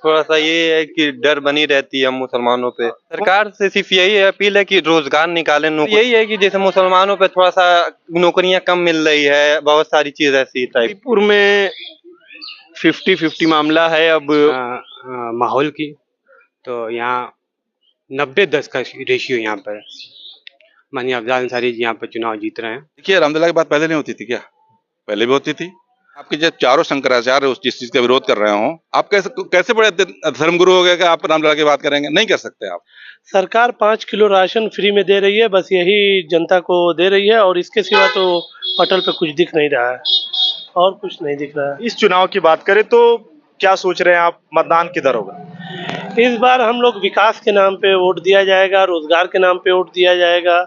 थोड़ा सा ये है कि डर बनी रहती है मुसलमानों पे। सरकार से सिर्फ यही अपील है कि रोजगार निकालें, यही है कि जैसे मुसलमानों पे थोड़ा सा नौकरियां कम मिल रही है, बहुत सारी चीज ऐसी टाइप। गाजीपुर में 50-50 मामला है अब माहौल की, तो यहाँ 90-10 का रेशियो यहाँ पर माननीय अफजल अंसारी जी यहाँ पर चुनाव जीत रहे हैं। देखिए, रामलला की बात पहले नहीं होती थी क्या? पहले भी होती थी। आपके जो चारों शंकराचार्य उस जिस चीज का विरोध कर रहे हो, आप कैसे कैसे बड़े धर्मगुरु हो गए कि आप रामलला की बात करेंगे? नहीं कर सकते आप। सरकार 5 किलो राशन फ्री में दे रही है, बस यही जनता को दे रही है और इसके सिवा तो पटल पे कुछ दिख नहीं रहा है और कुछ नहीं दिख रहा है। इस चुनाव की बात करें तो क्या सोच रहे हैं आप, मतदान किधर होगा? इस बार हम लोग विकास के नाम पे वोट दिया जाएगा, रोजगार के नाम पे वोट दिया जाएगा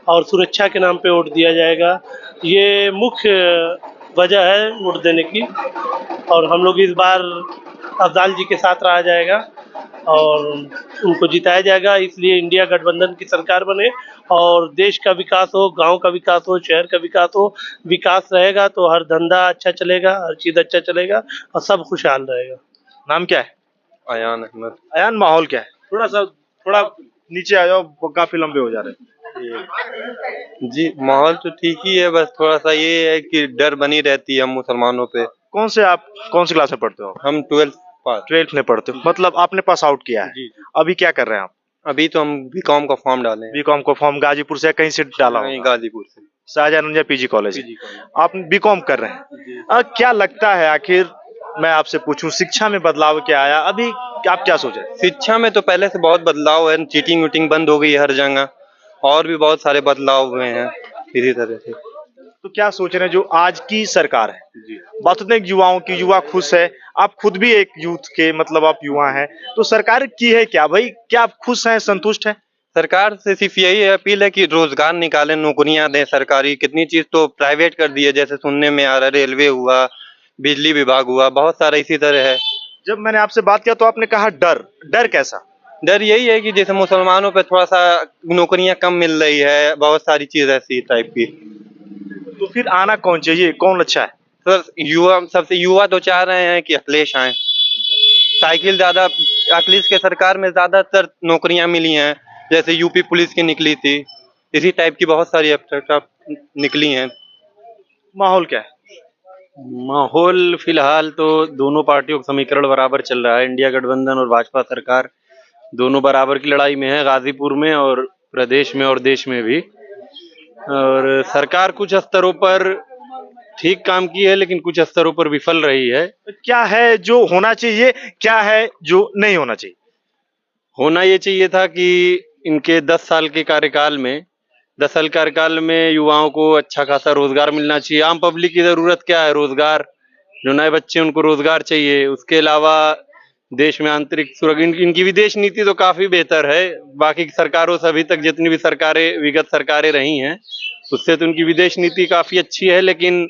और सुरक्षा के नाम पे वोट दिया जाएगा। ये मुख्य वजह है वोट देने की और हम लोग इस बार अफजाल जी के साथ रहा जाएगा और उनको जिताया जाएगा, इसलिए इंडिया गठबंधन की सरकार बने और देश का विकास हो, गांव का विकास हो, शहर का विकास हो। विकास रहेगा तो हर धंधा अच्छा चलेगा, हर चीज अच्छा चलेगा और सब खुशहाल रहेगा। नाम क्या है? अयान अहमद। अयान, माहौल क्या है? थोड़ा नीचे आ जाओ, काफी लंबे हो जा रहे हैं। जी, माहौल तो ठीक ही है, बस थोड़ा सा ये है कि डर बनी रहती है मुसलमानों पे। आप कौन सी क्लास में पढ़ते हो? हम 12th पास। 12th में पढ़ते हो, मतलब आपने पास आउट किया है। जी। अभी क्या कर रहे हैं आप? अभी तो हम बीकॉम का फॉर्म डाले हैं। बीकॉम को फॉर्म गाजीपुर से कहीं से डाला नहीं, होगा? गाजीपुर से। Shahjahan PG college. आप बीकॉम कर रहे हैं, क्या लगता है आखिर, मैं आपसे पूछूं, शिक्षा में बदलाव क्या आया अभी, आप क्या सोच रहे हैं? शिक्षा में तो पहले से बहुत बदलाव है, चीटिंग वीटिंग बंद हो गई है हर जगह और भी बहुत सारे बदलाव हुए हैं इसी तरह से। तो क्या सोच रहे हैं जो आज की सरकार है, बात होती है युवाओं की, युवा खुश है, आप खुद भी एक यूथ के मतलब आप युवा हैं, तो सरकार की है क्या भाई, क्या आप खुश हैं, संतुष्ट हैं? सरकार से सिर्फ यही अपील है कि रोजगार निकालें, नौकरियां दें सरकारी। कितनी चीज तो प्राइवेट कर दी है, जैसे सुनने में आ रहा है, रेलवे हुआ, बिजली विभाग हुआ, बहुत सारा इसी तरह है। जब मैंने आपसे बात किया तो आपने कहा डर, डर कैसा? डर यही है कि जैसे मुसलमानों पे थोड़ा सा नौकरियां कम मिल रही है, बहुत सारी चीज ऐसी टाइप की। तो फिर आना कौन चाहिए, कौन अच्छा है? सर युवा, सबसे युवा तो चाह रहे हैं कि अखिलेश आए। साइकिल ज्यादा, अखिलेश के सरकार में ज्यादातर नौकरियां मिली हैं, जैसे यूपी पुलिस की निकली थी, इसी टाइप की बहुत सारी निकली हैं। माहौल क्या है? माहौल फिलहाल तो दोनों पार्टियों का समीकरण बराबर चल रहा है। इंडिया गठबंधन और भाजपा सरकार दोनों बराबर की लड़ाई में है, गाजीपुर में और प्रदेश में और देश में भी। और सरकार कुछ स्तरों पर ठीक काम की है, लेकिन कुछ स्तरों पर विफल रही है। क्या है जो होना चाहिए, क्या है जो नहीं होना चाहिए? होना ये चाहिए था कि इनके 10 साल के कार्यकाल में, 10 साल कार्यकाल में युवाओं को अच्छा खासा रोजगार मिलना चाहिए। आम पब्लिक की जरूरत क्या है? रोजगार। जो नए बच्चे उनको रोजगार चाहिए। उसके अलावा देश में आंतरिक सुरक्षा, इनकी विदेश नीति तो काफी बेहतर है। बाकी सरकारों से अभी तक जितनी भी सरकारें, विगत सरकारें रही हैं, उससे तो उनकी विदेश नीति काफी अच्छी है, लेकिन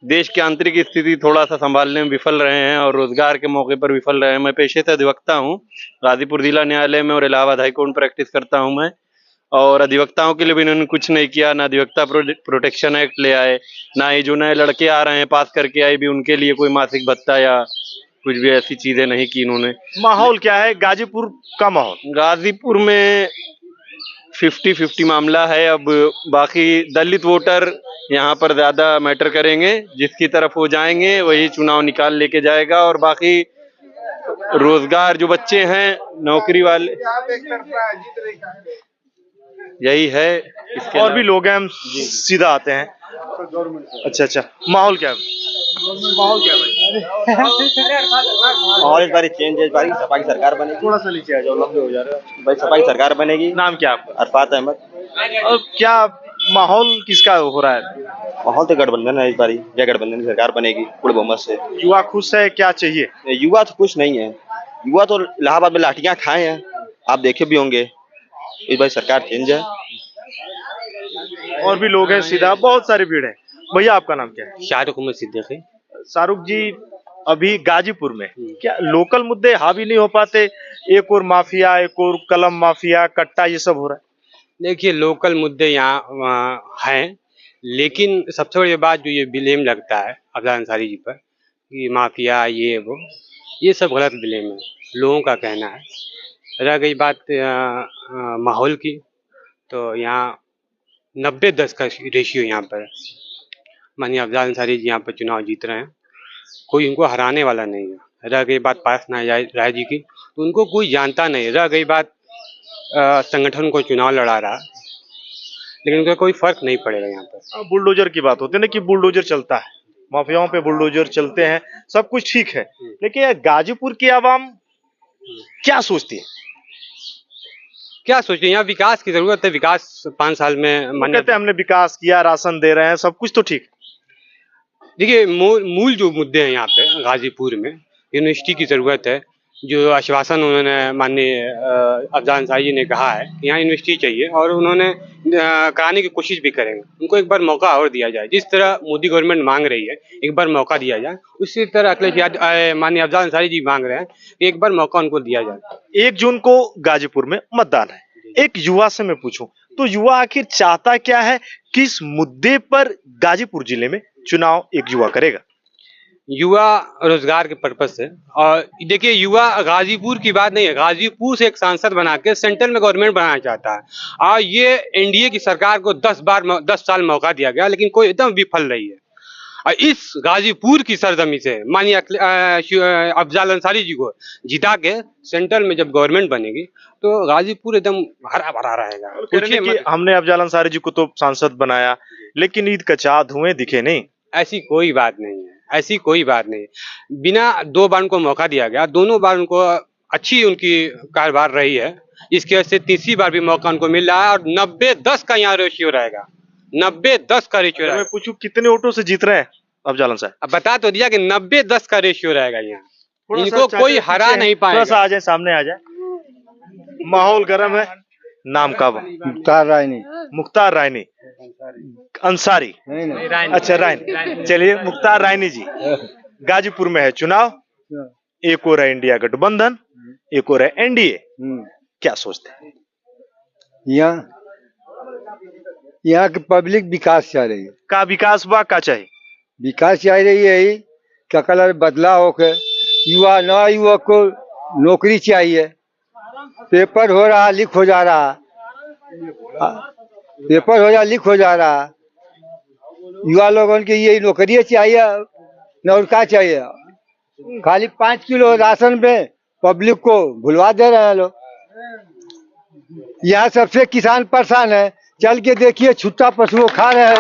देश की आंतरिक स्थिति थोड़ा सा संभालने में विफल रहे हैं और रोजगार के मौके पर विफल रहे हैं। मैं पेशे से अधिवक्ता हूँ, गाजीपुर जिला न्यायालय में और इलाहाबाद हाईकोर्ट में प्रैक्टिस करता हूँ मैं। और अधिवक्ताओं के लिए भी इन्होंने कुछ नहीं किया, ना अधिवक्ता प्रोटेक्शन एक्ट ले आए, ना ही जो नए लड़के आ रहे हैं पास करके आए भी उनके लिए कोई मासिक भत्ता या कुछ भी ऐसी चीजें नहीं की इन्होंने। माहौल क्या है गाजीपुर का माहौल? गाजीपुर में 50-50 मामला है। अब बाकी दलित वोटर यहाँ पर ज्यादा मैटर करेंगे, जिसकी तरफ वो जाएंगे वही चुनाव निकाल लेके जाएगा। और बाकी रोजगार, जो बच्चे हैं नौकरी वाले, यही है। इसके और भी लोग हैं, हम सीधा आते हैं। अच्छा, माहौल क्या है? और इस बार चेंज है, इस बार सपा की सरकार बनेगी। थोड़ा सा नीचे आ जाओ, लंबे हो जा रहे हो भाई, सपा की सरकार बनेगी। नाम क्या आपका? अरफात अहमद। और क्या माहौल किसका हो रहा है? माहौल तो गठबंधन है, इस बार या गठबंधन की सरकार बनेगी पूर्ण बहुमत से। युवा खुश है, क्या चाहिए? युवा तो कुछ नहीं है, युवा तो इलाहाबाद में लाठियां खाए हैं, आप देखे भी होंगे। इस बार सरकार चेंज है। और भी लोग हैं, सीधा, बहुत सारी भीड़ है। भैया आपका नाम क्या है? शाहरुख में सिद्दीकी। शाहरुख जी, अभी गाजीपुर में क्या लोकल मुद्दे हावी नहीं हो पाते? एक और माफिया, एक और कलम माफिया, कट्टा, ये सब हो रहा है। देखिए, लोकल मुद्दे यहाँ हैं, लेकिन सबसे बड़ी बात जो ये ब्लेम लगता है अफजल अंसारी जी पर कि माफिया ये वो, ये सब गलत ब्लेम है। लोगों का कहना है। रह गई बात माहौल की, तो यहाँ 90-10 का रेशियो यहाँ पर है। माननीय अफजाल अंसारी जी यहाँ पर चुनाव जीत रहे हैं, कोई उनको हराने वाला नहीं है। रह गई बात पारस राय जी की, तो उनको कोई जानता नहीं। रह गई बात संगठन को चुनाव लड़ा रहा, लेकिन उनका कोई फर्क नहीं पड़ेगा यहाँ पर। बुलडोजर की बात होती है ना कि बुलडोजर चलता है, माफियाओं पे बुलडोजर चलते हैं, सब कुछ ठीक है, लेकिन ये गाजीपुर की आवाम क्या सोचती है? क्या सोचिए, यहाँ विकास की जरूरत है। विकास 5 साल में वो कहते हैं हमने विकास किया, राशन दे रहे हैं, सब कुछ तो ठीक। देखिए, मूल जो मुद्दे हैं यहाँ पे गाजीपुर में, यूनिवर्सिटी की जरूरत है। जो आश्वासन उन्होंने माननीय अफजाल अंसारी जी ने कहा है कि यहाँ यूनिवर्सिटी चाहिए, और उन्होंने कराने की कोशिश भी करेंगे। उनको एक बार मौका और दिया जाए, जिस तरह मोदी गवर्नमेंट मांग रही है एक बार मौका दिया जाए, उसी तरह अखिलेश यादव माननीय अफजाल अंसारी जी मांग रहे हैं कि एक बार मौका उनको दिया जाए। 1 जून को गाजीपुर में मतदान है। एक युवा से मैं पूछूं तो युवा आखिर चाहता क्या है, किस मुद्दे पर गाजीपुर जिले में चुनाव एक युवा करेगा? युवा रोजगार के पर्पज से, और देखिए युवा गाजीपुर की बात नहीं है, गाजीपुर से एक सांसद बना के सेंट्रल में गवर्नमेंट बनाना चाहता है। और ये एनडीए की सरकार को 10 साल मौका दिया गया, लेकिन कोई एकदम विफल रही है। और इस गाजीपुर की सरजमी से माननीय अफजाल अंसारी जी को जिता के सेंट्रल में जब गवर्नमेंट बनेगी, तो गाजीपुर एकदम हरा भरा रहेगा। कि हमने अफजाल अंसारी जी को तो सांसद बनाया, लेकिन ईद का चाँद धुएं दिखे नहीं। ऐसी कोई बात नहीं है, ऐसी कोई बात नहीं। बिना 2 बार उनको मौका दिया गया, दोनों बार उनको अच्छी उनकी कारोबार रही है। इसके वजह से तीसरी बार भी मौका उनको मिल रहा है, और 90-10 का यहाँ रेशियो रहेगा। 90-10 का रेशियो रहेगा। मैं पूछूं कितने वोटों से जीत रहे हैं अफजाल अंसारी? अब बता तो दिया कि 90-10 का रेशियो रहेगा यहाँ। इनको कोई हरा नहीं पाएगा। थोड़ा सा आ जाए, सामने आ जाए। माहौल गर्म है। नाम का? मुख्तार रायनी। मुख्तार रायनी अंसारी? अच्छा, रायनी। चलिए, मुख्तार रायनी जी, गाजीपुर में है चुनाव, एक और है इंडिया गठबंधन, एक और है एनडीए, क्या सोचते हैं? यहाँ की पब्लिक विकास चाह रही है। का विकास बा का चाहिए? विकास चाह रही है ही क्या कलर बदला होके युवा नवा युवक को नौकरी चाहिए। पेपर हो रहा लीक हो जा रहा, पेपर हो जा लीक हो जा रहा। युवा लोगों की यही नौकरी चाहिए, न और क्या चाहिए। खाली 5 किलो राशन पे पब्लिक को भुलवा दे रहे हैं लोग। यहाँ सबसे किसान परेशान है। चल के देखिए छुट्टा पशुओं खा रहे हैं,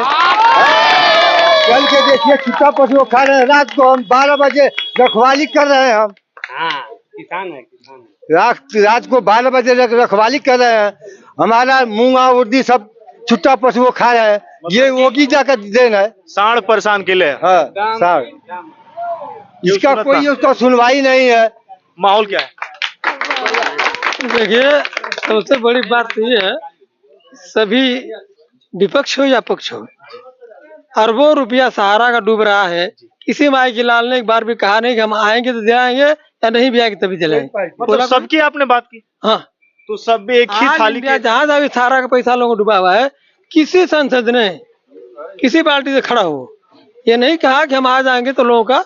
चल के देखिए छुट्टा पशुओं खा रहे हैं। रात को हम 12 बजे रखवाली कर रहे हैं। हम किसान है। रात को 12 बजे रखवाली कर रहे हैं। हमारा मूंगा उर्दी सब छुट्टा पशुओं खा रहे हैं। ये योगी जाकर देन है। सांड परेशान के लिए। हाँ, सांड। इसका कोई उसका सुनवाई नहीं है। माहौल क्या है? देखिए, सबसे बड़ी बात तो ये है, सभी विपक्ष हो या पक्ष हो, अरबों रुपया सहारा का डूब रहा है। किसी माई की लाल ने एक बार भी कहा नहीं कि हम आएंगे तो दिलाएंगे, या नहीं भी आएंगे तभी दिलाएंगे। मतलब सबकी आपने बात की? हाँ, तो सब एक ही थाली के जहाँ जहाँ भी सहारा का पैसा लोगों को डूबा हुआ है, किसी सांसद ने किसी पार्टी से खड़ा हो ये नहीं कहा कि हम आ जाएंगे तो लोगों का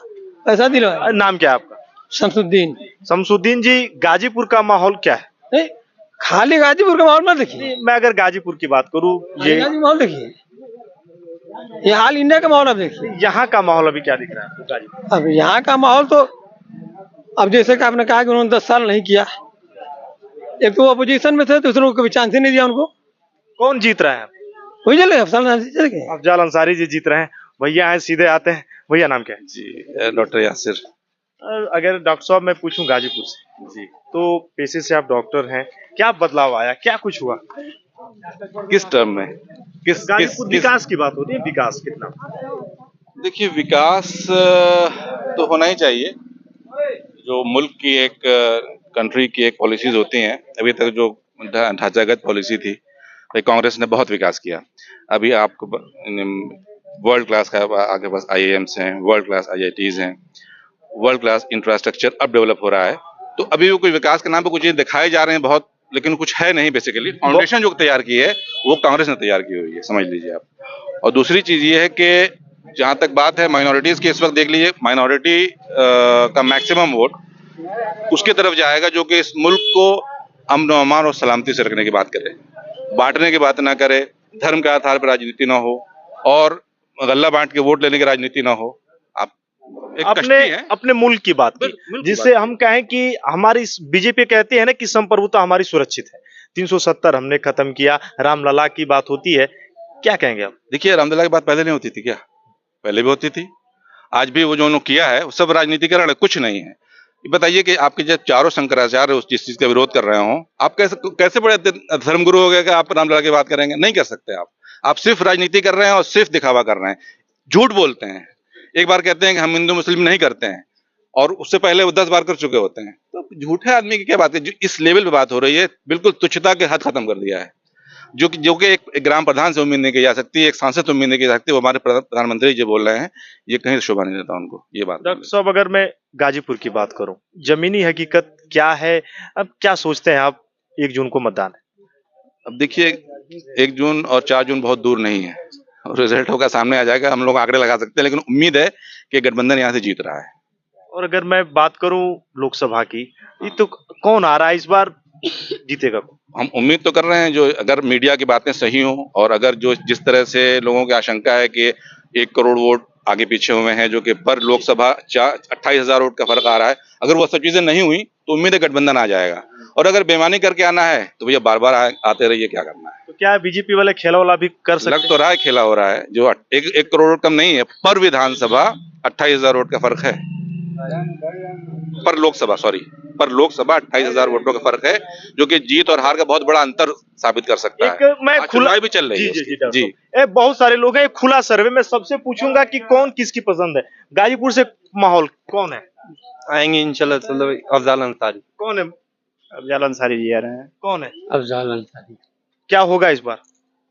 पैसा दिलवाएंगे। नाम क्या है आपका? शमसुद्दीन। शमसुद्दीन जी, गाजीपुर का माहौल क्या है? नहीं, खाली गाजीपुर का माहौल ना देखिए। मैं अगर गाजीपुर की बात करूँ, ये माहौल देखिए, ये हाल इंडिया का माहौल अब देखिए। यहाँ का माहौल अभी क्या दिख रहा है गाजीपुर? अब यहाँ का माहौल तो अब जैसे कि आपने कहा कि उन्होंने 10 साल नहीं किया, एक तो अपोजिशन में थे, दूसरों को कभी चांस ही नहीं दिया उनको। कौन जीत रहा है? वही चले अफजाल अंसारी जी जीत रहे हैं। भैया हैं, सीधे आते हैं। भैया नाम क्या है? जी, डॉक्टर यासिर। अगर डॉक्टर साहब मैं पूछूं गाजीपुर से जी, तो पेशे से आप डॉक्टर हैं, क्या बदलाव आया, क्या कुछ हुआ? किस टर्म में? किस विकास की बात होती है, विकास कितना? देखिए, विकास तो होना ही चाहिए। जो मुल्क की एक कंट्री की एक पॉलिसीज होती हैं, अभी तक जो ढांचागत पॉलिसी थी, भाई कांग्रेस ने बहुत विकास किया। अभी आपको वर्ल्ड क्लास का आपके पास IIMs हैं, वर्ल्ड क्लास IITs हैं, वर्ल्ड क्लास इंफ्रास्ट्रक्चर अब डेवलप हो रहा है। तो अभी वो कोई विकास के नाम पे कुछ चीजें दिखाए जा रहे हैं बहुत, लेकिन कुछ है नहीं। बेसिकली फाउंडेशन जो तैयार की है वो कांग्रेस ने तैयार की हुई है, समझ लीजिए आप। और दूसरी चीज ये है कि जहां तक बात है माइनॉरिटीज की, इस वक्त देख लीजिए माइनॉरिटी का मैक्सिमम वोट उसके तरफ जाएगा जो कि इस मुल्क को अमन और अमान और सलामती से रखने की बात करे, बांटने की बात ना करे, धर्म के आधार पर राजनीति ना हो और गल्ला बांट के वोट लेने की राजनीति ना हो। आप एक कश्ती है। अपने मुल्क की बात की, जिससे हम कहें कि हमारी बीजेपी कहते हैं ना कि संप्रभुता हमारी सुरक्षित है। 370 हमने खत्म किया, रामलला की बात होती है, क्या कहेंगे आप? देखिए, रामलला की बात पहले नहीं होती थी क्या? पहले भी होती थी, आज भी वो जो उन्होंने किया है वो सब राजनीतिकरण है, कुछ नहीं है। बताइए कि आपके जब चारों शंकराचार्य उस जिस चीज का विरोध कर रहे हो, आप कैसे बड़े धर्मगुरु हो गए कि आप रामलला की बात करेंगे? नहीं कर सकते आप सिर्फ राजनीति कर रहे हैं और सिर्फ दिखावा कर रहे हैं, झूठ बोलते हैं। एक बार कहते हैं कि हम हिंदू मुस्लिम नहीं करते हैं और उससे पहले वो 10 बार कर चुके होते हैं। तो झूठे आदमी की क्या बात है? जो इस लेवल पे बात हो रही है, बिल्कुल तुच्छता के हद खत्म कर दिया है, जो कि एक ग्राम प्रधान से उम्मीद नहीं की जा सकती, एक सांसद से उम्मीद नहीं की जा सकती। वो हमारे प्रधानमंत्री जो बोल रहे हैं, ये कहीं शोभा नहीं देता उनको ये बात। डॉक्टर साहब, अगर मैं गाजीपुर की बात करूं, जमीनी हकीकत क्या है? अब क्या सोचते हैं आप? 1 जून को मतदान है। अब देखिए, 1 जून और 4 जून बहुत दूर नहीं है, रिजल्ट होगा, सामने आ जाएगा, हम लोग आंकड़े लगा सकते हैं, लेकिन उम्मीद है कि गठबंधन यहाँ से जीत रहा है। और अगर मैं बात करूं लोकसभा की, ये तो कौन आ रहा है इस बार जीतेगा? हम उम्मीद तो कर रहे हैं, जो अगर मीडिया की बातें सही हों और अगर जो जिस तरह से लोगों की आशंका है कि 1 करोड़ वोट आगे पीछे हुए हैं, जो कि पर लोकसभा 28,000 वोट का फर्क आ रहा है, अगर वो सब चीजें नहीं हुई तो उम्मीद है गठबंधन आ जाएगा। और अगर बेईमानी करके आना है तो भैया बार बार आते रहिए, क्या करना है। तो क्या बीजेपी वाले खेला वाला भी कर सकते हैं? लग तो रहा है खेला हो रहा है, जो 1 करोड़ वोट कम नहीं है, पर विधानसभा 28,000 वोट का फर्क है, पर लोकसभा 28,000 वोटों का फर्क है, जो कि जीत और हार का बहुत बड़ा अंतर साबित कर सकता है। मैं खुला भी चल रही है जी। बहुत सारे लोग हैं, एक खुला सर्वे में सबसे पूछूंगा कि कौन किसकी पसंद है। गाजीपुर से माहौल कौन है? आएंगे इंशाल्लाह अफजाल अंसारी। कौन है? अफजाल अंसारी जी आ रहे हैं। कौन है? अफजाल अंसारी। क्या होगा इस बार?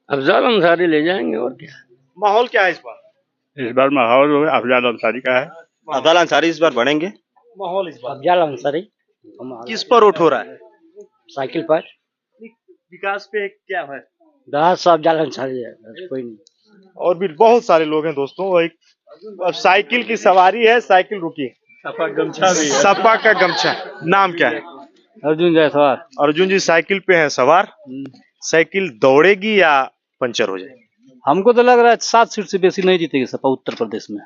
अफजाल अंसारी ले जाएंगे, और क्या। माहौल क्या है इस बार? इस बार माहौल अफजाल अंसारी का है। अफजाल अंसारी इस बार बढ़ेंगे। माहौल इस बार अफजाल अंसारी। किस पर वोट हो रहा है? साइकिल पर। विकास पे क्या है? अफजाल अंसारी है, कोई नहीं। और भी बहुत सारे लोग हैं दोस्तों। अब साइकिल की सवारी है, साइकिल रुकी। सपा गमछा भी है। सपा का गमछा। नाम क्या है? अर्जुन जायसवाल। अर्जुन जी साइकिल पे हैं सवार। साइकिल दौड़ेगी या पंचर हो जाएगी? हमको तो लग रहा है 7 सीट से बेसी नहीं जीतेगी सपा उत्तर प्रदेश में।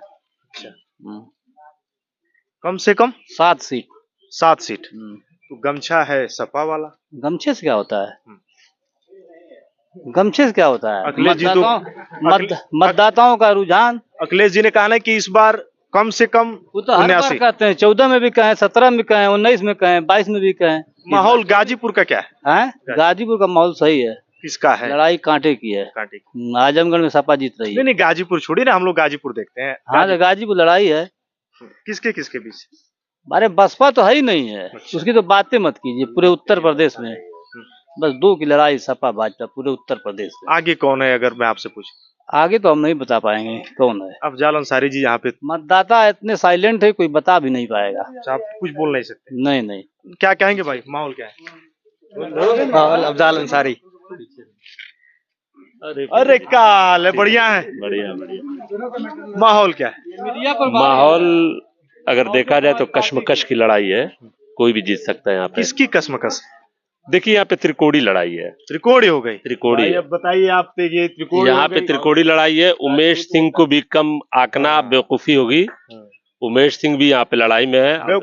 कम से कम 7 सीट। 7 सीट। तो गमछा है सपा वाला। गमछे से क्या होता है? गमछे से क्या होता है? अखिलेश जी तो मतदाताओं का रुझान। अखिलेश जी ने कहा ना कि इस बार कम से कम वो तो हर बार कहते हैं, 14 में भी कहें, 17 में कहें, 19 में कहें, 22 में भी कहें। माहौल गाजीपुर का क्या है? गाजीपुर का माहौल सही है। किसका है? लड़ाई कांटे की है। कांटे की। आजमगढ़ में सपा जीत रही है। नहीं, गाजीपुर छोड़िए ना, हम लोग गाजीपुर देखते हैं। हाँ, तो गाजीपुर लड़ाई है। किसके किसके बीच? अरे बसपा तो है ही नहीं है। उसकी तो बातें मत कीजिए। पूरे उत्तर प्रदेश में बस 2 की लड़ाई, सपा भाजपा, पूरे उत्तर प्रदेश में। आगे कौन है अगर मैं आपसे पूछूं? आगे तो हम नहीं बता पाएंगे कौन है। अफजाल अंसारी जी यहाँ पे। मतदाता इतने साइलेंट है, कोई बता भी नहीं पाएगा। आप कुछ बोल नहीं सकते? नहीं। क्या कहेंगे भाई, माहौल क्या है? माहौल अफजाल अंसारी। अरे काल है, बढ़िया है। बढ़िया। माहौल क्या है? माहौल अगर देखा जाए तो कश्मकश की लड़ाई है, कोई भी जीत सकता है यहाँ पे। किसकी कश्मकश? देखिए, यहाँ पे त्रिकोणी लड़ाई है। त्रिकोणी हो गई? त्रिकोणी। अब बताइए आप, ये त्रिकोणी यहाँ पे त्रिकोणी लड़ाई है। उमेश सिंह को भी कम आंकना बेवकूफी होगी। उमेश सिंह भी यहाँ पे लड़ाई में है।